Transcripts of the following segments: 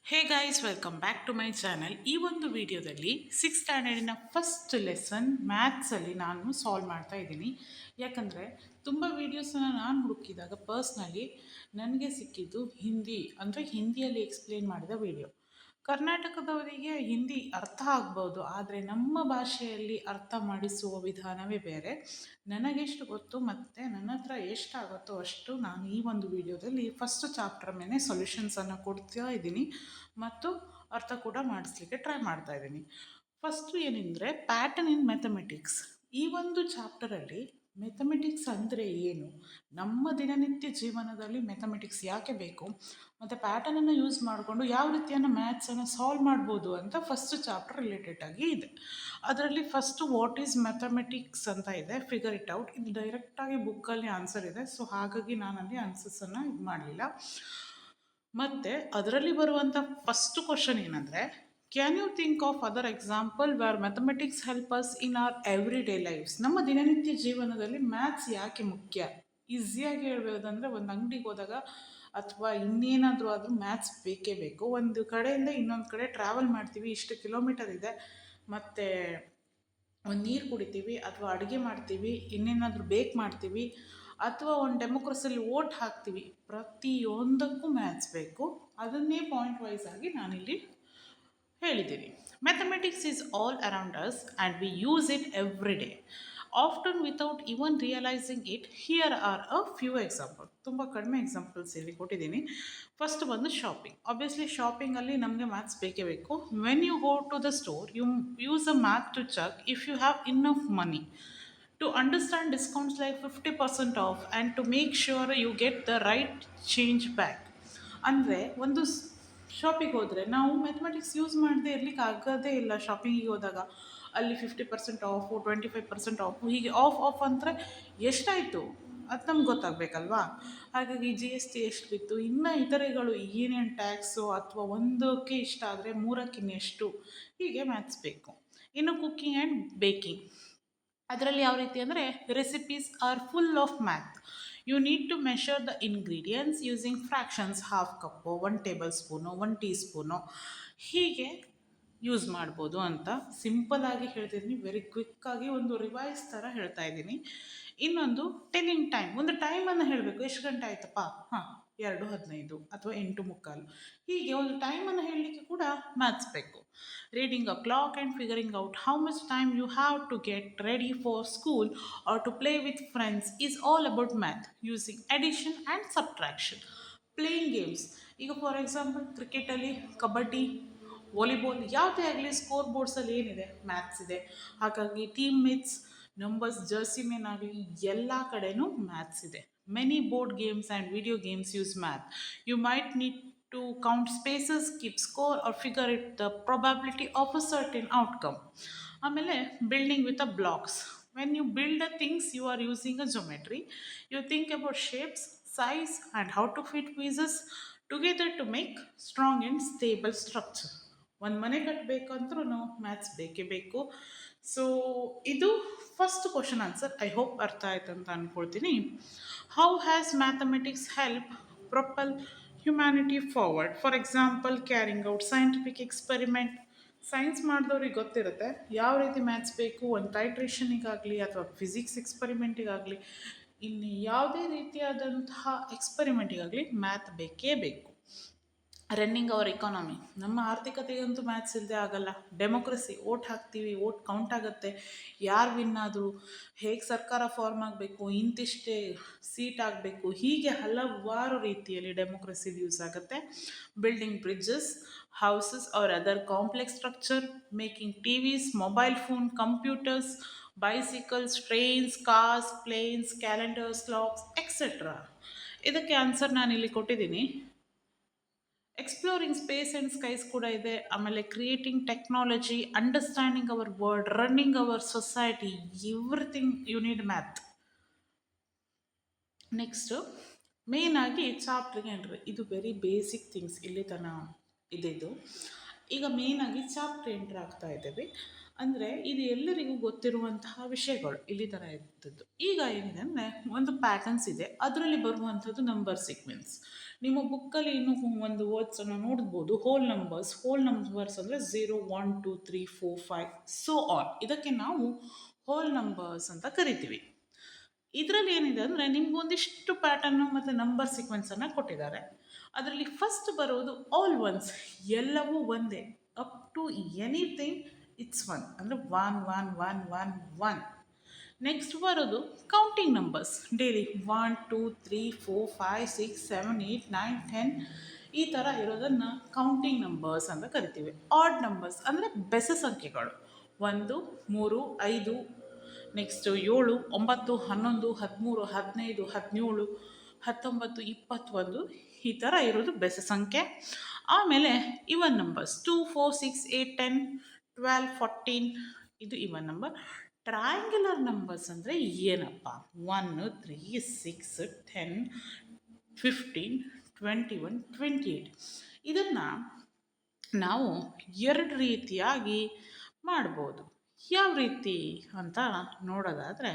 Hey guys, welcome back to my channel. ಈ ಒಂದು ವಿಡಿಯೋದಲ್ಲಿ ಸಿಕ್ಸ್ ಸ್ಟ್ಯಾಂಡರ್ಡಿನ ಫಸ್ಟ್ ಲೆಸನ್ ಮ್ಯಾಥ್ಸಲ್ಲಿ ನಾನು ಸಾಲ್ವ್ ಮಾಡ್ತಾ ಇದ್ದೀನಿ. ಯಾಕಂದರೆ ತುಂಬ ವೀಡಿಯೋಸನ್ನು ನಾನು ಹುಡುಕಿದಾಗ ಪರ್ಸ್ನಲಿ ನನಗೆ ಸಿಕ್ಕಿದ್ದು ಹಿಂದಿ, ಅಂದರೆ ಹಿಂದಿಯಲ್ಲಿ ಎಕ್ಸ್ಪ್ಲೇನ್ ಮಾಡಿದ ವಿಡಿಯೋ. ಕರ್ನಾಟಕದವರಿಗೆ ಹಿಂದಿ ಅರ್ಥ ಆಗ್ಬೋದು, ಆದರೆ ನಮ್ಮ ಭಾಷೆಯಲ್ಲಿ ಅರ್ಥ ಮಾಡಿಸುವ ವಿಧಾನವೇ ಬೇರೆ. ನನಗೆಷ್ಟು ಗೊತ್ತು ಮತ್ತು ನನ್ನ ಹತ್ರ ಎಷ್ಟಾಗುತ್ತೋ ಅಷ್ಟು ನಾನು ಈ ಒಂದು ವಿಡಿಯೋದಲ್ಲಿ ಫಸ್ಟ್ ಚಾಪ್ಟರ್ ಮೇಲೆ ಸೊಲ್ಯೂಷನ್ಸನ್ನು ಕೊಡ್ತಾ ಇದ್ದೀನಿ ಮತ್ತು ಅರ್ಥ ಕೂಡ ಮಾಡಿಸ್ಲಿಕ್ಕೆ ಟ್ರೈ ಮಾಡ್ತಾ ಇದ್ದೀನಿ. ಫಸ್ಟು ಏನೆಂದರೆ ಪ್ಯಾಟರ್ನ್ ಇನ್ ಮ್ಯಾಥಮೆಟಿಕ್ಸ್. ಈ ಒಂದು ಚಾಪ್ಟರಲ್ಲಿ ಮೆಥಮೆಟಿಕ್ಸ್ ಅಂದರೆ ಏನು, ನಮ್ಮ ದಿನನಿತ್ಯ ಜೀವನದಲ್ಲಿ ಮೆಥಮೆಟಿಕ್ಸ್ ಯಾಕೆ ಬೇಕು, ಮತ್ತು ಪ್ಯಾಟರ್ನನ್ನು ಯೂಸ್ ಮಾಡಿಕೊಂಡು ಯಾವ ರೀತಿಯನ್ನು ಮ್ಯಾಥ್ಸನ್ನು ಸಾಲ್ವ್ ಮಾಡ್ಬೋದು ಅಂತ ಫಸ್ಟ್ ಚಾಪ್ಟರ್ ರಿಲೇಟೆಡ್ ಆಗಿ ಇದೆ. ಅದರಲ್ಲಿ ಫಸ್ಟು ವಾಟ್ ಈಸ್ ಮ್ಯಾಥಮೆಟಿಕ್ಸ್ ಅಂತ ಇದೆ, ಫಿಗರ್ ಇಟ್ ಔಟ್. ಇದು ಡೈರೆಕ್ಟಾಗಿ ಬುಕ್ಕಲ್ಲಿ ಆನ್ಸರ್ ಇದೆ, ಸೊ ಹಾಗಾಗಿ ನಾನಲ್ಲಿ ಆನ್ಸರ್ಸನ್ನು ಇದು ಮಾಡಲಿಲ್ಲ. ಮತ್ತು ಅದರಲ್ಲಿ ಬರುವಂಥ ಫಸ್ಟ್ ಕ್ವಶನ್ ಏನಂದರೆ, can you think of other example where mathematics help us in our every day lifes. ನಮ್ಮ ದಿನನಿತ್ಯ ಜೀವನದಲ್ಲಿ ಮ್ಯಾಥ್ಸ್ ಯಾಕೆ ಮುಖ್ಯ? ಈಸಿಯಾಗಿ ಹೇಳ್ಬೋದಂದರೆ, ಒಂದು ಅಂಗಡಿಗೆ ಹೋದಾಗ ಅಥವಾ ಇನ್ನೇನಾದರೂ ಆದರೂ ಮ್ಯಾಥ್ಸ್ ಬೇಕೇ ಬೇಕು. ಒಂದು ಕಡೆಯಿಂದ ಇನ್ನೊಂದು ಕಡೆ ಟ್ರಾವೆಲ್ ಮಾಡ್ತೀವಿ, ಇಷ್ಟು ಕಿಲೋಮೀಟರ್ ಇದೆ, ಮತ್ತು ಒಂದು ನೀರು ಕುಡಿತೀವಿ ಅಥವಾ ಅಡುಗೆ ಮಾಡ್ತೀವಿ, ಇನ್ನೇನಾದರೂ ಬೇಕ್ ಮಾಡ್ತೀವಿ, ಅಥವಾ ಒಂದು ಡೆಮೋಕ್ರಸಿಯಲ್ಲಿ ಓಟ್ ಹಾಕ್ತೀವಿ, ಪ್ರತಿಯೊಂದಕ್ಕೂ ಮ್ಯಾಥ್ಸ್ ಬೇಕು. ಅದನ್ನೇ ಪಾಯಿಂಟ್ ವೈಸ್ ಆಗಿ ನಾನಿಲ್ಲಿ ಹೇಳಿದ್ದೀನಿ. Mathematics is all around us and we use it every day, often without even realizing it. Here are a few example. ತುಂಬ ಕಡಿಮೆ ಎಕ್ಸಾಂಪಲ್ಸ್ ಇಲ್ಲಿ ಕೊಟ್ಟಿದ್ದೀನಿ. ಫಸ್ಟ್ ಬಂದು ಶಾಪಿಂಗ್. ಆಬ್ವಿಯಸ್ಲಿ ಶಾಪಿಂಗಲ್ಲಿ ನಮಗೆ ಮ್ಯಾಥ್ಸ್ ಬೇಕೇ ಬೇಕು. When you go to the store, you use a math to check if you have enough money, to understand discounts like 50% off and to make sure you get the right change back. ಅಂದರೆ ಒಂದು ಶಾಪಿಗೆ ಹೋದರೆ ನಾವು mathematics use ಮಾಡದೆ ಇರಲಿಕ್ಕೆ ಆಗೋದೇ ಇಲ್ಲ. ಶಾಪಿಂಗಿಗೆ ಹೋದಾಗ ಅಲ್ಲಿ 50% ಆಫು, 25% ಆಫು, ಹೀಗೆ ಆಫ್ ಅಂದರೆ ಎಷ್ಟಾಯಿತು ಅದು ನಮ್ಗೆ ಗೊತ್ತಾಗಬೇಕಲ್ವಾ. ಹಾಗಾಗಿ GST ಎಷ್ಟು ಬಿತ್ತು, ಇನ್ನು ಇತರೆಗಳು ಏನೇನು ಟ್ಯಾಕ್ಸು, ಅಥವಾ ಒಂದಕ್ಕೆ ಇಷ್ಟ ಆದರೆ ಮೂರಕ್ಕೆ ಇನ್ನೆಷ್ಟು, ಹೀಗೆ ಮ್ಯಾಥ್ಸ್ ಬೇಕು. ಇನ್ನು ಕುಕ್ಕಿಂಗ್ ಆ್ಯಂಡ್ ಬೇಕಿಂಗ್, ಅದರಲ್ಲಿ ಯಾವ ರೀತಿ ಅಂದರೆ recipes are full of math. You need to measure the ingredients using fractions, half cup, 1 tablespoon, 1 teaspoon, ಹೀಗೆ ಯೂಸ್ ಮಾಡ್ಬೋದು ಅಂತ ಸಿಂಪಲ್ಲಾಗಿ ಹೇಳ್ತಿದ್ದೀನಿ. ವೆರಿ ಕ್ವಿಕ್ಕಾಗಿ ಒಂದು ರಿವೈಸ್ ಥರ ಹೇಳ್ತಾ ಇದ್ದೀನಿ. ಇನ್ನೊಂದು ಟೆಲ್ಲಿಂಗ್ ಟೈಮ್. ಒಂದು ಟೈಮನ್ನು ಹೇಳಬೇಕು. ಎಷ್ಟು ಗಂಟೆ ಆಯ್ತಪ್ಪ? 2:15 ಅಥವಾ 8:45, ಹೀಗೆ ಒಂದು ಟೈಮನ್ನು ಹೇಳಲಿಕ್ಕೆ ಕೂಡ ಮ್ಯಾಥ್ಸ್ ಬೇಕು. Reading a clock and figuring out how much time you have to get ready for school or to play with friends is all about math using addition and subtraction. Playing games, ಈಗ for example ಕ್ರಿಕೆಟಲ್ಲಿ kabaddi, volleyball ಯಾವುದೇ ಆಗಲಿ score ಬೋರ್ಡ್ಸಲ್ಲಿ ಏನಿದೆ, maths ಇದೆ. ಹಾಗಾಗಿ teammates, numbers, jersey ಮೇನ್ ಆಗಲಿ ಎಲ್ಲ ಕಡೆನೂ ಮ್ಯಾಥ್ಸ್ ಇದೆ. Many board games and video games use math. You might need to count spaces, keep score or figure it the probability of a certain outcome. ಆಮೇಲೆ building with a blocks. When you build a things you are using a geometry, you think about shapes, size and how to fit pieces together to make strong and stable structure. ಒಂದು ಮನೆ ಕಟ್ಟಬೇಕಂದ್ರೂ maths ಬೇಕೇ ಬೇಕು. So ಇದು first question answer. I hope ಅರ್ಥ ಆಯ್ತು ಅಂತ ಅಂದ್ಕೊಳ್ತೀನಿ. How has mathematics help propel humanity forward? For example carrying out scientific experiment. Science ಮಾಡಿದವ್ರಿಗೆ ಗೊತ್ತಿರುತ್ತೆ ಯಾವ ರೀತಿ ಮ್ಯಾಥ್ಸ್ ಬೇಕು. ಒಂದು ಟೈಟ್ರೇಷನಿಗಾಗಲಿ ಅಥವಾ ಫಿಸಿಕ್ಸ್ ಎಕ್ಸ್ಪೆರಿಮೆಂಟಿಗಾಗಲಿ, ಇನ್ನು ಯಾವುದೇ ರೀತಿಯಾದಂತಹ ಎಕ್ಸ್ಪೆರಿಮೆಂಟಿಗಾಗಲಿ ಮ್ಯಾಥ್ ಬೇಕೇ ಬೇಕು. ರನ್ನಿಂಗ್ ಅವರ್ ಎಕಾನಮಿ, ನಮ್ಮ ಆರ್ಥಿಕತೆಗಂತೂ ಮ್ಯಾಥ್ಸ್ ಇಲ್ಲದೆ ಆಗಲ್ಲ. ಡೆಮೋಕ್ರಸಿ, ಓಟ್ ಹಾಕ್ತೀವಿ, ಓಟ್ ಕೌಂಟ್ ಆಗುತ್ತೆ, ಯಾರು ವಿನ್ ಆದರು, ಹೇಗೆ ಸರ್ಕಾರ ಫಾರ್ಮ್ ಆಗಬೇಕು, ಇಂತಿಷ್ಟೇ ಸೀಟ್ ಆಗಬೇಕು, ಹೀಗೆ ಹಲವಾರು ರೀತಿಯಲ್ಲಿ ಡೆಮೋಕ್ರಸಿ ಯೂಸ್ ಆಗುತ್ತೆ. Building bridges, houses or other complex structure, making TVs, mobile phone, computers, bicycles, trains, cars, planes, calendars, clocks etcetera. ಇದಕ್ಕೆ ಆನ್ಸರ್ ನಾನಿಲ್ಲಿ ಕೊಟ್ಟಿದ್ದೀನಿ. ಎಕ್ಸ್ಪ್ಲೋರಿಂಗ್ ಸ್ಪೇಸ್ ಆ್ಯಂಡ್ ಸ್ಕೈಸ್ ಕೂಡ ಇದೆ. ಆಮೇಲೆ creating technology, understanding our world, running our society, everything you need math. Next ಮೇಯ್ನಾಗಿ ಚಾಪ್ಟ್ರಿಗೆ entry. ಇದು very basic things ಇಲ್ಲಿ ತನಕ ಇದ್ದಿದ್ದು. ಈಗ ಮೇಯ್ನಾಗಿ ಚಾಪ್ಟ್ರ್ ಎಂಟ್ರ್ ಆಗ್ತಾ ಇದ್ದೇವೆ. ಅಂದರೆ ಇದು ಎಲ್ಲರಿಗೂ ಗೊತ್ತಿರುವಂತಹ ವಿಷಯಗಳು ಇಲ್ಲಿ ಥರ ಇರ್ತದ್ದು. ಈಗ ಏನಿದೆ ಅಂದರೆ ಒಂದು ಪ್ಯಾಟರ್ನ್ಸ್ ಇದೆ, ಅದರಲ್ಲಿ ಬರುವಂಥದ್ದು ನಂಬರ್ ಸೀಕ್ವೆನ್ಸ್. ನಿಮ್ಮ ಬುಕ್ಕಲ್ಲಿ ಇನ್ನೂ ಒಂದು ವರ್ಡ್ಸನ್ನು ನೋಡ್ಬೋದು, ಹೋಲ್ ನಂಬರ್ಸ್ ಅಂದರೆ 0 1 2 3 4 5 ಸೋ ಆನ್. ಇದಕ್ಕೆ ನಾವು ಹೋಲ್ ನಂಬರ್ಸ್ ಅಂತ ಕರಿತೀವಿ. ಇದರಲ್ಲಿ ಏನಿದೆ ಅಂದರೆ ನಿಮ್ಗೊಂದಿಷ್ಟು ಪ್ಯಾಟರ್ನು ಮತ್ತು ನಂಬರ್ ಸೀಕ್ವೆನ್ಸನ್ನು ಕೊಟ್ಟಿದ್ದಾರೆ. ಅದರಲ್ಲಿ ಫಸ್ಟ್ ಬರೋದು ಆಲ್ ಒನ್ಸ್, ಎಲ್ಲವೂ ಒಂದೇ, up to anything it's one, ಅಂದರೆ 1 1 1 1 1. ನೆಕ್ಸ್ಟ್ ಬರೋದು ಕೌಂಟಿಂಗ್ ನಂಬರ್ಸ್, ಡೈಲಿ 1 2 3 4 5 6 7 8 9 10 ಈ ಥರ ಇರೋದನ್ನು ಕೌಂಟಿಂಗ್ ನಂಬರ್ಸ್ ಅಂತ ಕರಿತೀವಿ. ಆಡ್ ನಂಬರ್ಸ್ ಅಂದರೆ ಬೆಸ ಸಂಖ್ಯೆಗಳು, 1 3 5, ನೆಕ್ಸ್ಟು 7 9 11 13 15 17 19 21 ಈ ಥರ ಇರೋದು ಬೆಸ ಸಂಖ್ಯೆ. ಆಮೇಲೆ ಇವನ್ ನಂಬರ್ಸ್ 2 4 6 8 10 12 14 ಇದು ಇವನ್ ನಂಬರ್. ಟ್ರಯಾಂಗ್ಯುಲರ್ ನಂಬರ್ಸ್ ಅಂದರೆ ಏನಪ್ಪ, 1 3 6 10 15 21 28. ಇದನ್ನು ನಾವು ಎರಡು ರೀತಿಯಾಗಿ ಮಾಡ್ಬೋದು. ಯಾವ ರೀತಿ ಅಂತ ನೋಡೋದಾದರೆ,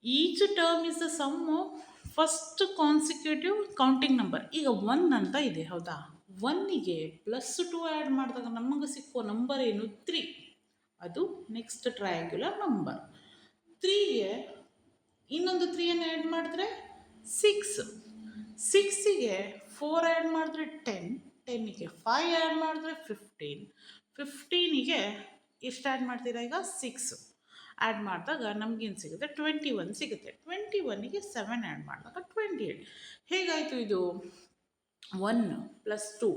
each term is the sum first consecutive counting number. ಈಗ 1 ಅಂತ ಇದೆ, ಹೌದಾ? 1ಗೆ +2 ಆ್ಯಡ್ ಮಾಡಿದಾಗ ನಮಗೆ ಸಿಕ್ಕೋ ನಂಬರ್ ಏನು? 3. ಅದು ನೆಕ್ಸ್ಟ್ ಟ್ರಯಾಂಗ್ಯುಲರ್ ನಂಬರ್. 3ಗೆ ಇನ್ನೊಂದು 3ಯನ್ನು ಆ್ಯಡ್ ಮಾಡಿದ್ರೆ 6. 6ಗೆ 4 ಆ್ಯಡ್ ಮಾಡಿದ್ರೆ 10. 10ಗೆ 5 ಆ್ಯಡ್ ಮಾಡಿದ್ರೆ 15. 15ಗೆ ಎಷ್ಟು ಆ್ಯಡ್ ಮಾಡ್ತೀರಾ? ಈಗ 6 ಆ್ಯಡ್ ಮಾಡಿದಾಗ ನಮಗೇನು ಸಿಗುತ್ತೆ? 21 ಸಿಗುತ್ತೆ. 21ಗೆ 7 ಆ್ಯಡ್ ಮಾಡಿದಾಗ 28. ಹೇಗಾಯಿತು ಇದು? 1 + 2,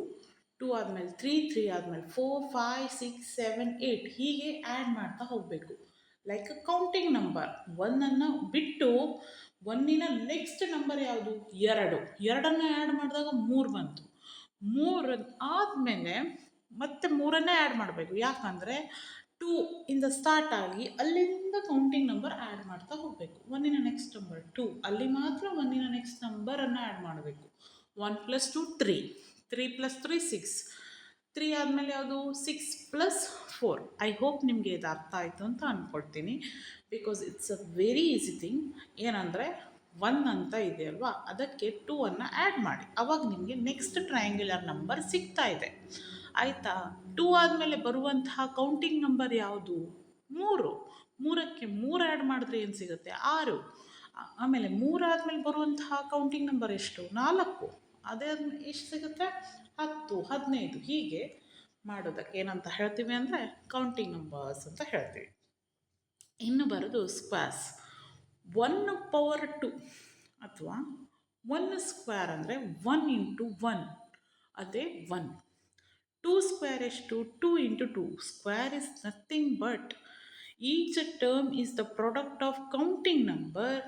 2 ಆದಮೇಲೆ 3, 3 ಆದಮೇಲೆ 4 5 6 7 8 ಹೀಗೆ ಆ್ಯಡ್ ಮಾಡ್ತಾ ಹೋಗಬೇಕು. Like counting number. 1ಅನ್ನು ಬಿಟ್ಟು 1ನ ನೆಕ್ಸ್ಟ್ ನಂಬರ್ ಯಾವುದು? 2. 2ಅನ್ನು ಆ್ಯಡ್ ಮಾಡಿದಾಗ 3 ಬಂತು. 3 ಆದಮೇಲೆ ಮತ್ತೆ 3ಅನ್ನೇ ಆ್ಯಡ್ ಮಾಡಬೇಕು. ಯಾಕಂದರೆ 2 ಇಂದ ಸ್ಟಾರ್ಟ್ ಆಗಿ ಅಲ್ಲಿಂದ ಕೌಂಟಿಂಗ್ ನಂಬರ್ ಆ್ಯಡ್ ಮಾಡ್ತಾ ಹೋಗಬೇಕು. 1ನ ನೆಕ್ಸ್ಟ್ ನಂಬರ್ 2, ಅಲ್ಲಿ ಮಾತ್ರ 1ನ ನೆಕ್ಸ್ಟ್ ನಂಬರನ್ನು ಆ್ಯಡ್ ಮಾಡಬೇಕು. 1 + 2 3, 3 + 3 6, 3 ಆದಮೇಲೆ ಯಾವುದು? 6 + 4. ಐ ಹೋಪ್ ನಿಮಗೆ ಇದು ಅರ್ಥ ಆಯಿತು ಅಂತ ಅಂದ್ಕೊಳ್ತೀನಿ. Because it's a very easy thing. ಏನಂದರೆ 1 ಅಂತ ಇದೆ ಅಲ್ವಾ, ಅದಕ್ಕೆ 2ಅನ್ನು ಆ್ಯಡ್ ಮಾಡಿ, ಅವಾಗ ನಿಮಗೆ ನೆಕ್ಸ್ಟ್ ಟ್ರಯಾಂಗ್ಯುಲರ್ ನಂಬರ್ ಸಿಗ್ತಾ ಇದೆ. ಆಯಿತಾ? 2 ಆದಮೇಲೆ ಬರುವಂತಹ ಕೌಂಟಿಂಗ್ ನಂಬರ್ ಯಾವುದು? 3. 3ಕ್ಕೆ 3 ಆ್ಯಡ್ ಮಾಡಿದ್ರೆ ಏನು ಸಿಗುತ್ತೆ? 6. ಆಮೇಲೆ 3 ಆದಮೇಲೆ ಬರುವಂತಹ ಕೌಂಟಿಂಗ್ ನಂಬರ್ ಎಷ್ಟು? 4. ಅದೇ ಎಷ್ಟು ಸಿಗುತ್ತೆ? 10 15 ಹೀಗೆ ಮಾಡೋದಕ್ಕೆ ಏನಂತ ಹೇಳ್ತೀವಿ ಅಂದರೆ ಕೌಂಟಿಂಗ್ ನಂಬರ್ಸ್ ಅಂತ ಹೇಳ್ತೀವಿ. ಇನ್ನು ಬರೋದು ಸ್ಕ್ವೇರ್ಸ್. 1/2 ಅಥವಾ 1 ಸ್ಕ್ವೇರ್ ಅಂದರೆ 1 × 1, ಅದೇ 1. 2 ಸ್ಕ್ವೇರ್ ಎಷ್ಟು? 2 × 2. Square is nothing but each term is the product of counting number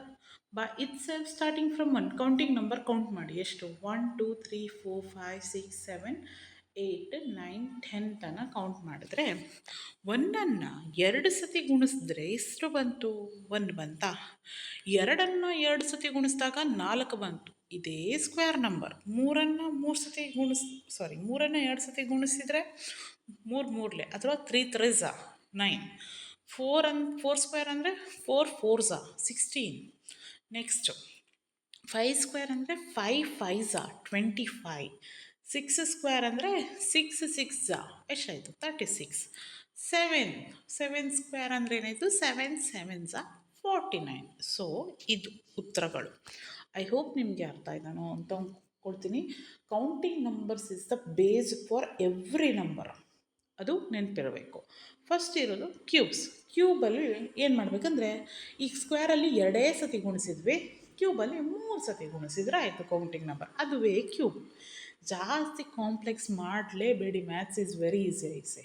by itself starting from 1. Counting number count ಮಾಡಿ ಎಷ್ಟು? 1 2 3 4 5 6 7 8 9 10 ತನಕ ಕೌಂಟ್ ಮಾಡಿದ್ರೆ 1ಅನ್ನು 2 ಸತಿ ಗುಣಿಸಿದ್ರೆ ಎಷ್ಟು ಬಂತು? 1 ಬಂತಾ? 2ಅನ್ನು 2 ಸತಿ ಗುಣಿಸಿದಾಗ 4 ಬಂತು. ಇದೇ ಸ್ಕ್ವೇರ್ ನಂಬರ್. 3ಅನ್ನು 2 ಸತಿ ಗುಣಿಸಿದರೆ 3 ಮೂರಲೆ ಅಥವಾ 3 3s 9. 4 ಸ್ಕ್ವೇರ್ ಅಂದರೆ 4 4s 16. ನೆಕ್ಸ್ಟು 5 ಸ್ಕ್ವೇರ್ ಅಂದರೆ 5 5s 25. 6 ಸ್ಕ್ವೇರ್ ಅಂದರೆ 6 6s ಎಷ್ಟಾಯಿತು? 36. 7 ಸ್ಕ್ವೇರ್ ಅಂದರೆ ಏನಾಯಿತು? 7 7s 49. ಸೊ ಇದು ಉತ್ತರಗಳು. ಐ ಹೋಪ್ ನಿಮಗೆ ಅರ್ಥ ಆಯ್ತಾನೋ ಅಂತ ಕೊಡ್ತೀನಿ. Counting numbers is the base for every number, ಅದು ನೆನಪಿರಬೇಕು. ಫಸ್ಟ್ ಇರೋದು ಕ್ಯೂಬ್ಸ್. ಕ್ಯೂಬಲ್ಲಿ ಏನು ಮಾಡಬೇಕಂದ್ರೆ, ಈಗ ಸ್ಕ್ವೇರಲ್ಲಿ 2 ಸತಿ ಗುಣಿಸಿದ್ವಿ, ಕ್ಯೂಬಲ್ಲಿ 3 ಸತಿ ಗುಣಿಸಿದ್ರೆ ಆಯಿತು ಕೌಂಟಿಂಗ್ ನಂಬರ್. ಅದುವೇ ಕ್ಯೂಬ್. ಜಾಸ್ತಿ ಕಾಂಪ್ಲೆಕ್ಸ್ ಮಾಡಲೇಬೇಡಿ. ಮ್ಯಾಥ್ಸ್ ಈಸ್ ವೆರಿ ಈಸಿ ಐಸೆ.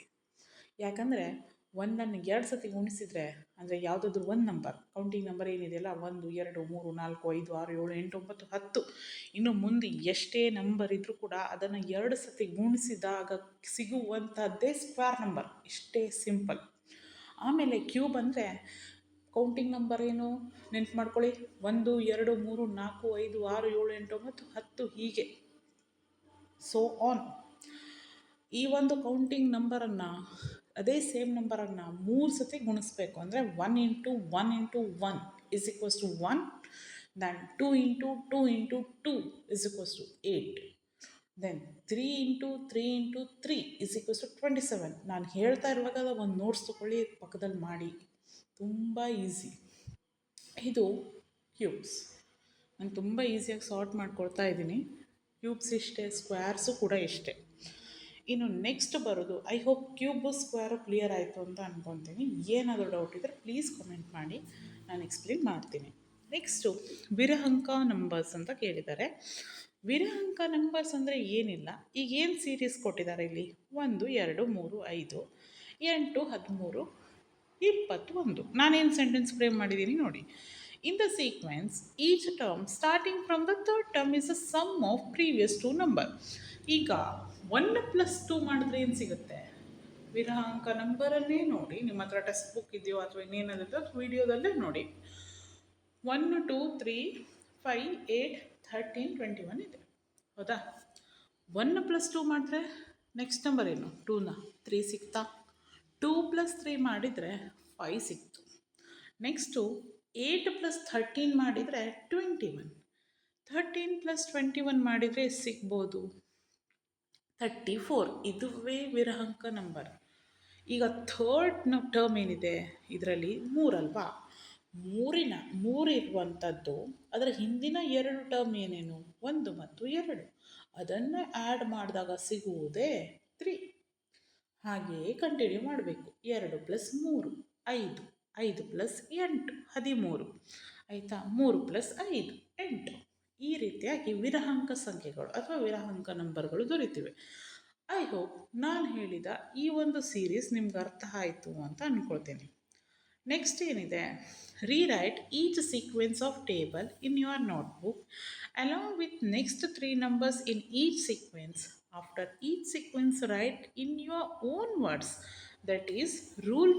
ಯಾಕಂದರೆ 1ಅನ್ನು 2 ಸತಿ ಗುಣಿಸಿದರೆ ಅಂದರೆ ಯಾವುದಾದ್ರೂ ಒಂದು ನಂಬರ್, ಕೌಂಟಿಂಗ್ ನಂಬರ್ ಏನಿದೆಯಲ್ಲ, 1 2 3 4 5 6 7 8 9 10, ಇನ್ನು ಮುಂದೆ ಎಷ್ಟೇ ನಂಬರ್ ಇದ್ದರೂ ಕೂಡ ಅದನ್ನು 2 ಸತಿ ಗುಣಿಸಿದಾಗ ಸಿಗುವಂಥದ್ದೇ ಸ್ಕ್ವೇರ್ ನಂಬರ್. ಇಷ್ಟೇ ಸಿಂಪಲ್. ಆಮೇಲೆ ಕ್ಯೂಬ್ ಅಂದರೆ ಕೌಂಟಿಂಗ್ ನಂಬರ್ ಏನು ನೆನ್ಪು ಮಾಡ್ಕೊಳ್ಳಿ? 1 2 3 4 5 6 7 8 9 10 ಹೀಗೆ ಸೋ ಆನ್. ಈ ಒಂದು ಕೌಂಟಿಂಗ್ ನಂಬರನ್ನು ಅದೇ ಸೇಮ್ ನಂಬರನ್ನು ನಾವು 3 ಸತಿ ಗುಣಿಸ್ಬೇಕು. ಅಂದರೆ 1 into 1 into 1 is equals to 1, then 2 into 2 into 2 is equals to 8, then 3 into 3 into 3 is equals to 27. ನಾನು ಹೇಳ್ತಾ ಇರುವಾಗ ಒಂದು ನೋಟ್ಸ್ ತೊಗೊಳ್ಳಿ, ಪಕ್ಕದಲ್ಲಿ ಮಾಡಿ, ತುಂಬ ಈಸಿ. ಇದು ಕ್ಯೂಬ್ಸ್. ನಾನು ತುಂಬ ಈಸಿಯಾಗಿ ಸಾರ್ಟ್ ಮಾಡ್ಕೊಳ್ತಾ ಇದ್ದೀನಿ. ಕ್ಯೂಬ್ಸ್ ಇಷ್ಟೇ, ಸ್ಕ್ವೇರ್ಸು ಕೂಡ ಇಷ್ಟೇ. ಇನ್ನು ನೆಕ್ಸ್ಟ್ ಬರೋದು, I hope cube square clear ಆಯಿತು ಅಂತ ಅಂದ್ಕೊತೀನಿ. ಏನಾದರೂ ಡೌಟ್ ಇದ್ದರೆ ಪ್ಲೀಸ್ ಕಮೆಂಟ್ ಮಾಡಿ, ನಾನು ಎಕ್ಸ್ಪ್ಲೇನ್ ಮಾಡ್ತೀನಿ. ನೆಕ್ಸ್ಟು ವಿರಹಂಕ ನಂಬರ್ಸ್ ಅಂತ ಕೇಳಿದ್ದಾರೆ. ವಿರಹಂಕ ನಂಬರ್ಸ್ ಅಂದರೆ ಏನಿಲ್ಲ, ಈಗ ಏನು ಸೀರೀಸ್ ಕೊಟ್ಟಿದ್ದಾರೆ ಇಲ್ಲಿ, 1 2 3 5 8 13 21. ನಾನೇನು ಸೆಂಟೆನ್ಸ್ ಫ್ರೇಮ್ ಮಾಡಿದ್ದೀನಿ ನೋಡಿ. In the sequence, each term starting from the third term is a sum of previous two number. ಈಗ 1 + 2 ಮಾಡಿದ್ರೆ ಏನು ಸಿಗುತ್ತೆ? ವಿರಹಾಂಕ ನಂಬರನ್ನೇ ನೋಡಿ, ನಿಮ್ಮ ಹತ್ರ ಟೆಕ್ಸ್ಟ್ ಬುಕ್ ಇದೆಯೋ ಅಥವಾ ಇನ್ನೇನಾದರೂ ವಿಡಿಯೋದಲ್ಲೇ ನೋಡಿ. 1 2 3 5 8 13 21 ಇದೆ, ಹೌದಾ? 1 + 2 ಮಾಡಿದ್ರೆ ನೆಕ್ಸ್ಟ್ ನಂಬರ್ ಏನು? 2ನ 3 ಸಿಕ್ತಾ? 2 + 3 ಮಾಡಿದರೆ 5 ಸಿಕ್ತು. ನೆಕ್ಸ್ಟು 8 + 13 ಮಾಡಿದರೆ 21. 13 + 21 ಮಾಡಿದರೆ ಸಿಗ್ಬೋದು 34. ಇದುವೇ ವಿರಹಾಂಕ ನಂಬರ್. ಈಗ ಥರ್ಡ್ ಟರ್ಮ್ ಏನಿದೆ ಇದರಲ್ಲಿ 3 ಅಲ್ವಾ? 3 ಇರುವಂಥದ್ದು ಅದರ ಹಿಂದಿನ 2 ಟರ್ಮ್ ಏನೇನು, 1 ಮತ್ತು 2, ಅದನ್ನು ಆ್ಯಡ್ ಮಾಡಿದಾಗ ಸಿಗುವುದೇ 3. ಹಾಗೆಯೇ ಕಂಟಿನ್ಯೂ ಮಾಡಬೇಕು. 2 + 3 5, 5 + 8 13, ಆಯಿತಾ? 3 + 5 8. ಈ ರೀತಿಯಾಗಿ ವಿರಹಾಂಕ ಸಂಖ್ಯೆಗಳು ಅಥವಾ ವಿರಹಾಂಕ ನಂಬರ್ಗಳು ದೊರೆತಿವೆ. ಐ ಹೋಪ್ ನಾನು ಹೇಳಿದ ಈ ಒಂದು ಸೀರೀಸ್ ನಿಮ್ಗೆ ಅರ್ಥ ಆಯಿತು ಅಂತ ಅಂದ್ಕೊಳ್ತೀನಿ. ನೆಕ್ಸ್ಟ್ ಏನಿದೆ, rewrite each sequence of table in your notebook along with next 3 numbers in each sequence. After each sequence right in your own words, that is rule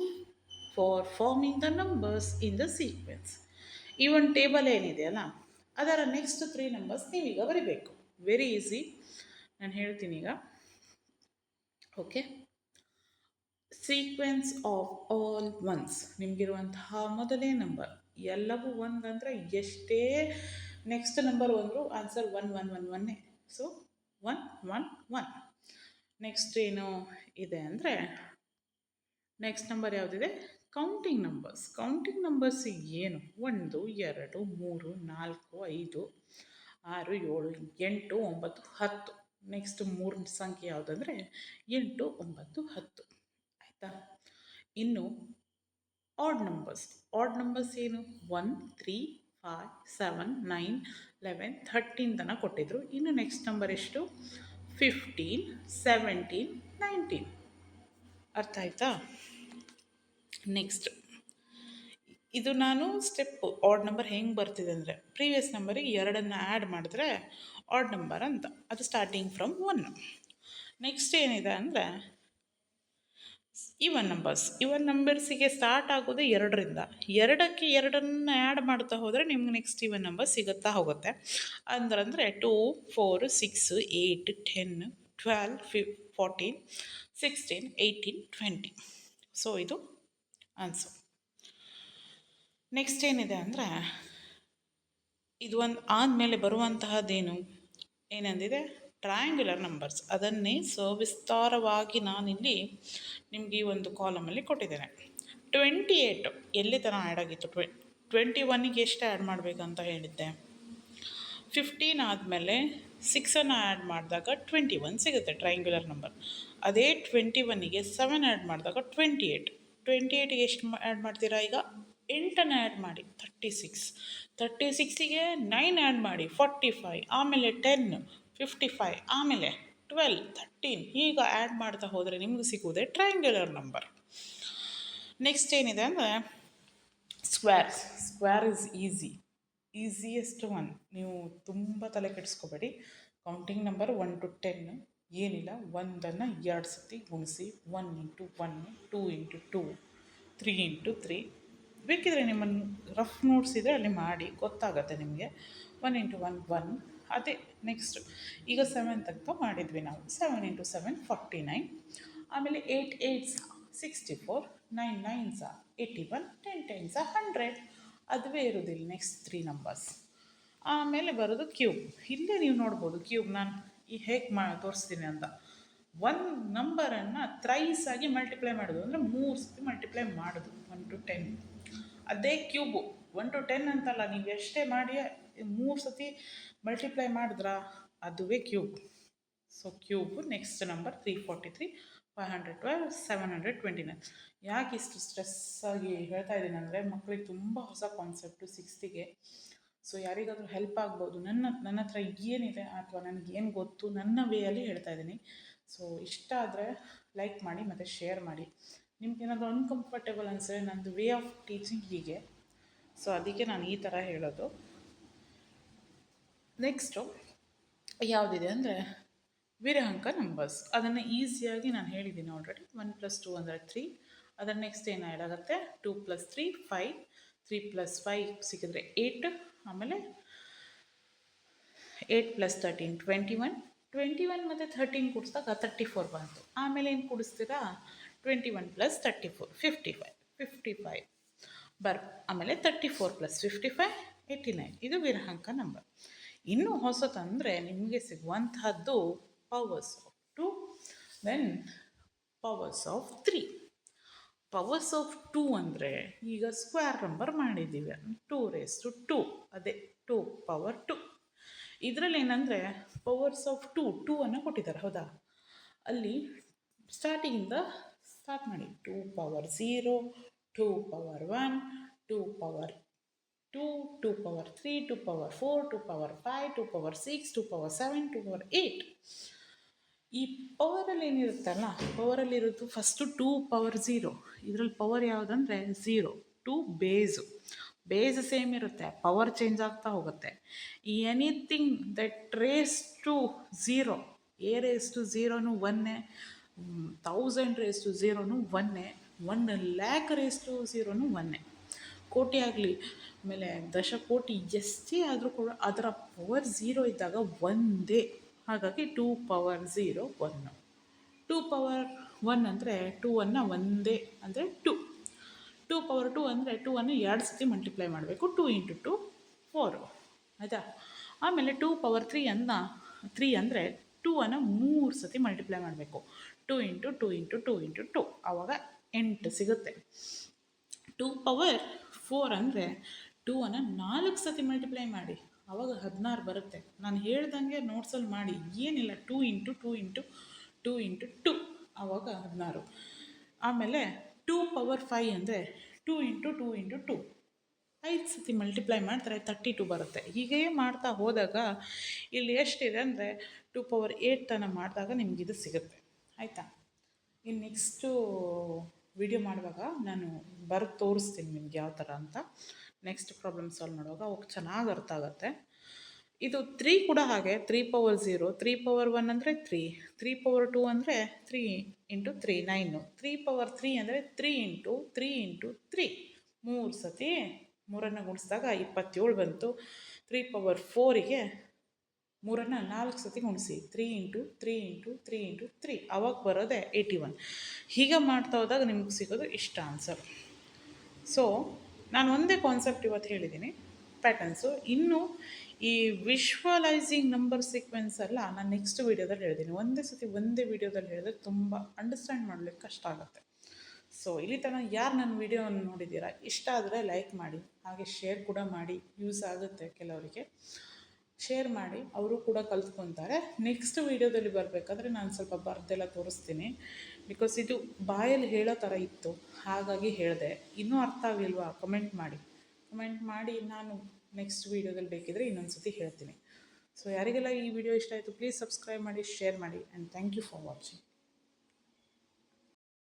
for farming the numbers in the sequence. ಈ ಒಂದು table ಏನಿದೆಯಲ್ಲ, ಅದರ next 3 numbers ನೀವೀಗ ಬರಿಬೇಕು. Very easy, ನಾನು ಹೇಳ್ತೀನಿ ಈಗ. Okay, sequence of all ones. ನಿಮಗಿರುವಂತಹ ಮೊದಲೇ ನಂಬರ್ ಎಲ್ಲವೂ 1 ಅಂದರೆ ಎಷ್ಟೇ ನೆಕ್ಸ್ಟ್ ನಂಬರ್ ಬಂದರೂ ಆನ್ಸರ್ 1 1 1 1. ಸೊ 1 1 1. ನೆಕ್ಸ್ಟ್ ಏನು ಇದೆ ಅಂದರೆ, ನೆಕ್ಸ್ಟ್ ನಂಬರ್ ಯಾವುದಿದೆ? Counting numbers. ಕೌಂಟಿಂಗ್ ನಂಬರ್ಸ್ ಏನು? 1 2 3 4 5 6 7 8 9 10. ನೆಕ್ಸ್ಟ್ 3 ಸಂಖ್ಯೆ ಯಾವುದಂದರೆ 8 9 10, ಆಯಿತಾ? ಇನ್ನು ಆಡ್ ನಂಬರ್ಸ್. ಆಡ್ ನಂಬರ್ಸ್ ಏನು? 1 3 5 7 9 11 13 ತನಕ ಕೊಟ್ಟಿದ್ರು. ಇನ್ನು ನೆಕ್ಸ್ಟ್ ನಂಬರ್ ಎಷ್ಟು? 15 17 19. ಅರ್ಥ ಆಯ್ತಾ? ನೆಕ್ಸ್ಟ್ ಇದು ನಾನು ಸ್ಟೆಪ್ಪು ಆಡ್ ನಂಬರ್ ಹೆಂಗೆ ಬರ್ತಿದೆ ಅಂದರೆ, ಪ್ರೀವಿಯಸ್ ನಂಬರಿಗೆ 2 ಆ್ಯಡ್ ಮಾಡಿದ್ರೆ ಆಡ್ ನಂಬರ್ ಅಂತ. ಅದು ಸ್ಟಾರ್ಟಿಂಗ್ ಫ್ರಮ್ 1. ನೆಕ್ಸ್ಟ್ ಏನಿದೆ ಅಂದರೆ ಇವನ್ ನಂಬರ್ಸ್. ಇವನ್ ನಂಬರ್ಸಿಗೆ ಸ್ಟಾರ್ಟ್ ಆಗೋದು 2ರಿಂದ. 2ಕ್ಕೆ 2 ಆ್ಯಡ್ ಮಾಡ್ತಾ ಹೋದರೆ ನಿಮ್ಗೆ ನೆಕ್ಸ್ಟ್ ಇವನ್ ನಂಬರ್ ಸಿಗುತ್ತಾ ಹೋಗುತ್ತೆ. ಅಂದರೆ 2 4 6 8 10 12 14 16 18 20. ಸೊ ಇದು ಆನ್ಸರ್. ನೆಕ್ಸ್ಟ್ ಏನಿದೆ ಅಂದರೆ, ಇದು ಒಂದು ಆದಮೇಲೆ ಬರುವಂತಹದ್ದೇನು ಏನಂದಿದೆ? Triangular numbers. ಅದನ್ನೇ ಸವಿಸ್ತಾರವಾಗಿ ನಾನಿಲ್ಲಿ ನಿಮಗೆ ಈ ಒಂದು ಕಾಲಮಲ್ಲಿ ಕೊಟ್ಟಿದ್ದೇನೆ. 28 ಎಲ್ಲಿ ತನಕ ಆ್ಯಡ್ ಆಗಿತ್ತು? 21ಗೆ ಎಷ್ಟು ಆ್ಯಡ್ ಮಾಡಬೇಕಂತ ಹೇಳಿದ್ದೆ? 15 ಆದಮೇಲೆ 6 ಆ್ಯಡ್ ಮಾಡಿದಾಗ 21 ಸಿಗುತ್ತೆ ಟ್ರಯಾಂಗ್ಯುಲರ್ ನಂಬರ್. ಅದೇ 21ಗೆ 7 ಆ್ಯಡ್ ಮಾಡಿದಾಗ 28. 28ಗೆ ಎಷ್ಟು ಆ್ಯಡ್ ಮಾಡ್ತೀರಾ? ಈಗ 8 ಆ್ಯಡ್ ಮಾಡಿ 36. 36ಗೆ 9 ಆ್ಯಡ್ ಮಾಡಿ 45, ಆಮೇಲೆ 10 55, ಆಮೇಲೆ 12 13. ಈಗ ಆ್ಯಡ್ ಮಾಡ್ತಾ ಹೋದರೆ ನಿಮಗೆ ಸಿಗುವುದೇ ಟ್ರಯಾಂಗ್ಯುಲರ್ ನಂಬರ್. ನೆಕ್ಸ್ಟ್ ಏನಿದೆ ಅಂದರೆ square. Square is easiest one. ನೀವು ತುಂಬ ತಲೆ ಕೆಡಿಸ್ಕೋಬೇಡಿ. ಕೌಂಟಿಂಗ್ ನಂಬರ್ 1 to 10 ಏನಿಲ್ಲ, 1ಅನ್ನು 2 ಸತಿ ಗುಣಿಸಿ. 1 ಇಂಟು 1 2 ಇಂಟು 2 3 ಇಂಟು 3. ಬೇಕಿದ್ರೆ ನಿಮ್ಮನ್ನು ರಫ್ ನೋಟ್ಸ್ ಇದ್ದರೆ ಅಲ್ಲಿ ಮಾಡಿ ಗೊತ್ತಾಗತ್ತೆ ನಿಮಗೆ. 1 ಇಂಟು 1 1. ಅದೇ ನೆಕ್ಸ್ಟ್ ಈಗ 7 ತನಕ ಮಾಡಿದ್ವಿ ನಾವು. 7 ಇಂಟು 7 49. ಆಮೇಲೆ 8 8 64, 9 9s 81, 10 10s 100. ಅದುವೇ ಇರೋದಿಲ್ಲ ನೆಕ್ಸ್ಟ್ 3 ನಂಬರ್ಸ್. ಆಮೇಲೆ ಬರೋದು ಕ್ಯೂಬ್. ಇಲ್ಲೇ ನೀವು ನೋಡ್ಬೋದು ಕ್ಯೂಬ್ ನಾನು ಈ ಹೇಗೆ ತೋರಿಸ್ತೀನಿ ಅಂತ. ಒಂದು ನಂಬರನ್ನು ಥ್ರೈಸ್ ಆಗಿ ಮಲ್ಟಿಪ್ಲೈ ಮಾಡೋದು ಅಂದರೆ 3 ಸತಿ ಮಲ್ಟಿಪ್ಲೈ ಮಾಡೋದು 1 to 10. ಅದೇ ಕ್ಯೂಬು 1 to 10 ಅಂತಲ್ಲ, ನೀವು ಎಷ್ಟೇ ಮಾಡಿ 3 ಸತಿ ಮಲ್ಟಿಪ್ಲೈ ಮಾಡಿದ್ರಾ ಅದುವೇ cube. So cube next number 343, 512, 729. ಯಾಕೆ ಇಷ್ಟು ಸ್ಟ್ರೆಸ್ ಆಗಿ ಹೇಳ್ತಾ ಇದ್ದೀನಿ ಅಂದರೆ ಮಕ್ಕಳಿಗೆ ತುಂಬ ಹೊಸ ಕಾನ್ಸೆಪ್ಟು 6ಗೆ. ಸೊ ಯಾರಿಗಾದರೂ ಹೆಲ್ಪ್ ಆಗ್ಬೋದು. ನನ್ನ ಹತ್ರ ಏನಿದೆ ಅಥವಾ ನನಗೇನು ಗೊತ್ತು ನನ್ನ ವೇಯಲ್ಲಿ ಹೇಳ್ತಾ ಇದ್ದೀನಿ. ಸೊ ಇಷ್ಟ ಆದರೆ ಲೈಕ್ ಮಾಡಿ ಮತ್ತು ಶೇರ್ ಮಾಡಿ. ನಿಮ್ಗೇನಾದರೂ ಅನ್ಕಂಫರ್ಟೇಬಲ್ ಅನಿಸಿದ್ರೆ ನನ್ನದು ವೇ ಆಫ್ ಟೀಚಿಂಗ್ ಹೀಗೆ. ಸೊ ಅದಕ್ಕೆ ನಾನು ಈ ಥರ ಹೇಳೋದು. ನೆಕ್ಸ್ಟು ಯಾವುದಿದೆ ಅಂದರೆ ವಿರಹಾಂಕ ನಂಬರ್ಸ್. ಅದನ್ನು ಈಸಿಯಾಗಿ ನಾನು ಹೇಳಿದ್ದೀನಿ ಆಲ್ರೆಡಿ. 1 + 2 ಅಂದರೆ 3. ಅದರ ನೆಕ್ಸ್ಟ್ ಏನು ಆ್ಯಡ್ ಆಗುತ್ತೆ, 2 + 3 5, 3 + 5 ಸಿಕ್ಕಿದ್ರೆ 8, ಆಮೇಲೆ 8 + 13 21, 21 ಮತ್ತು 13 ಕೂಡಿಸಿದಾಗ 34 ಬಂತು. ಆಮೇಲೆ ಏನು ಕೂಡಿಸ್ತೀರಾ, 21 + 34 55 ಆಮೇಲೆ 34 + 55 89. ಇದು ವಿರಹಾಂಕ ನಂಬರ್. ಇನ್ನೂ ಹೊಸತಂದರೆ ನಿಮಗೆ ಸಿಗುವಂತಹದ್ದು powers of 2, then powers of 3. Powers of 2 ಅಂದರೆ ಈಗ ಸ್ಕ್ವೇರ್ ನಂಬರ್ ಮಾಡಿದ್ದೀವಿ, 2 ಅದೇ 2 ಪವರ್ 2. ಇದರಲ್ಲಿ ಏನಂದರೆ ಪವರ್ಸ್ ಆಫ್ 2 ಅನ್ನು ಕೊಟ್ಟಿದ್ದಾರೆ, ಹೌದಾ? ಅಲ್ಲಿ ಸ್ಟಾರ್ಟಿಂಗಿಂದ ಸ್ಟಾರ್ಟ್ ಮಾಡಿ. 2 power 0, 2 power 1, 2 power 2, 2 power 3, 2 power 4, 2 power 5, 2 power 6, 2 power 7, 2 power 8. ಈ ಪವರಲ್ಲಿ ಏನಿರುತ್ತಲ್ಲ, ಪವರಲ್ಲಿರೋದು ಫಸ್ಟು 2 ಪವರ್ 0. ಇದರಲ್ಲಿ ಪವರ್ ಯಾವುದಂದರೆ 0. 2 ಬೇಸ್ ಸೇಮ್ ಇರುತ್ತೆ, ಪವರ್ ಚೇಂಜ್ ಆಗ್ತಾ ಹೋಗುತ್ತೆ. Anything that raise to 0, a raise to 0 1, 1000 raise to 0 1, 1,00,000 raise to 0 1. ಕೋಟಿ ಆಗಲಿ, ಆಮೇಲೆ ದಶಕೋಟಿ ಎಷ್ಟೇ ಆದರೂ ಕೂಡ ಅದರ ಪವರ್ 0 ಇದ್ದಾಗ ಒಂದೇ. ಹಾಗಾಗಿ 2 ಪವರ್ 0 1. 2 ಪವರ್ 1 ಅಂದರೆ 2 ಒಂದೇ ಅಂದರೆ 2. 2 ಪವರ್ 2 ಅಂದರೆ 2 2 ಸತಿ ಮಲ್ಟಿಪ್ಲೈ ಮಾಡಬೇಕು. 2 × 2 4, ಆಯಿತಾ? ಆಮೇಲೆ 2 ಪವರ್ 3 ಅಂದರೆ 2 3 ಸತಿ ಮಲ್ಟಿಪ್ಲೈ ಮಾಡಬೇಕು. 2 × 2 × 2 × 2 ಆವಾಗ 8 ಸಿಗುತ್ತೆ. 2 ಪವರ್ 4 ಅಂದರೆ 2 4 ಸತಿ ಮಲ್ಟಿಪ್ಲೈ ಮಾಡಿ, ಆವಾಗ 16 ಬರುತ್ತೆ. ನಾನು ಹೇಳ್ದಂಗೆ ನೋಟ್ಸಲ್ಲಿ ಮಾಡಿ, ಏನಿಲ್ಲ 2 × 2 × 2 × 2 ಆವಾಗ 16. ಆಮೇಲೆ 2 ಪವರ್ 5 ಅಂದರೆ 2 × 2 × 2 5 ಸತಿ ಮಲ್ಟಿಪ್ಲೈ ಮಾಡ್ತಾರೆ, 32 ಬರುತ್ತೆ. ಹೀಗೆಯೇ ಮಾಡ್ತಾ ಹೋದಾಗ ಇಲ್ಲಿ ಎಷ್ಟಿದೆ ಅಂದರೆ 2 ಪವರ್ 8 ತನಕ ಮಾಡಿದಾಗ ನಿಮಗಿದು ಸಿಗುತ್ತೆ, ಆಯಿತಾ? ಇನ್ನು ನೆಕ್ಸ್ಟು ವಿಡಿಯೋ ಮಾಡುವಾಗ ನಾನು ಬರೆದು ತೋರಿಸ್ತೀನಿ ನಿಮ್ಗೆ ಯಾವ ಥರ ಅಂತ. ನೆಕ್ಸ್ಟ್ ಪ್ರಾಬ್ಲಮ್ ಸಾಲ್ವ್ ಮಾಡುವಾಗ ಅವಾಗ ಚೆನ್ನಾಗಿ ಅರ್ಥ ಆಗುತ್ತೆ. ಇದು 3 ಕೂಡ ಹಾಗೆ 3 ಪವರ್ 0, 3 ಪವರ್ 1 ಅಂದರೆ 3, 3 ಪವರ್ 2 ಅಂದರೆ 3 × 3 9, 3 ಪವರ್ 3 ಅಂದರೆ 3 × 3 × 3 3 ಸತಿ 3 ಗುಣಿಸಿದಾಗ 27 ಬಂತು. 3 ಪವರ್ 4ಗೆ 3 4 ಸತಿ ಗುಣಿಸಿ, 3 × 3 × 3 × 3 ಆವಾಗ ಬರೋದೆ 81. ಹೀಗೆ ಮಾಡ್ತಾ ಹೋದಾಗ ನಿಮ್ಗೆ ಸಿಗೋದು ಇಷ್ಟ ಆನ್ಸರ್. ಸೊ ನಾನು ಒಂದೇ ಕಾನ್ಸೆಪ್ಟ್ ಇವತ್ತು ಹೇಳಿದ್ದೀನಿ, ಪ್ಯಾಟರ್ನ್ಸು. ಇನ್ನು ಈ ವಿಶ್ವಲೈಸಿಂಗ್ ನಂಬರ್ ಸೀಕ್ವೆನ್ಸ್ ಎಲ್ಲ ನಾನು ನೆಕ್ಸ್ಟ್ ವೀಡಿಯೋದಲ್ಲಿ ಹೇಳ್ತೀನಿ. ಒಂದೇ ವೀಡಿಯೋದಲ್ಲಿ ಹೇಳಿದ್ರೆ ತುಂಬ ಅಂಡರ್ಸ್ಟ್ಯಾಂಡ್ ಮಾಡಲಿಕ್ಕೆ ಕಷ್ಟ ಆಗುತ್ತೆ. ಸೊ ಇಲ್ಲಿ ತನಕ ಯಾರು ನನ್ನ ವೀಡಿಯೋವನ್ನು ನೋಡಿದ್ದೀರಾ, ಇಷ್ಟ ಆದರೆ ಲೈಕ್ ಮಾಡಿ, ಹಾಗೆ ಶೇರ್ ಕೂಡ ಮಾಡಿ. ಯೂಸ್ ಆಗುತ್ತೆ ಕೆಲವರಿಗೆ, ಶೇರ್ ಮಾಡಿ, ಅವರು ಕೂಡ ಕಲ್ತ್ಕೊತಾರೆ. ನೆಕ್ಸ್ಟ್ ವೀಡಿಯೋದಲ್ಲಿ ಬರಬೇಕಾದ್ರೆ ನಾನು ಸ್ವಲ್ಪ ಬರೆದೆಲ್ಲ ತೋರಿಸ್ತೀನಿ. ಬಿಕಾಸ್ ಇದು ಬಾಯಲ್ಲಿ ಹೇಳೋ ಥರ ಇತ್ತು, ಹಾಗಾಗಿ ಹೇಳಿದೆ. ಇನ್ನೂ ಅರ್ಥ ಆಗಲಿಲ್ವಾ, ಕಮೆಂಟ್ ಮಾಡಿ ನಾನು ನೆಕ್ಸ್ಟ್ ವೀಡಿಯೋದಲ್ಲಿ ಬೇಕಿದ್ರೆ ಇನ್ನೊಂದು ಸತಿ ಹೇಳ್ತೀನಿ. ಸೊ ಯಾರಿಗೆಲ್ಲ ಈ ವಿಡಿಯೋ ಇಷ್ಟ ಆಯಿತು ಪ್ಲೀಸ್ ಸಬ್ಸ್ಕ್ರೈಬ್ ಮಾಡಿ, ಶೇರ್ ಮಾಡಿ, and thank you for watching.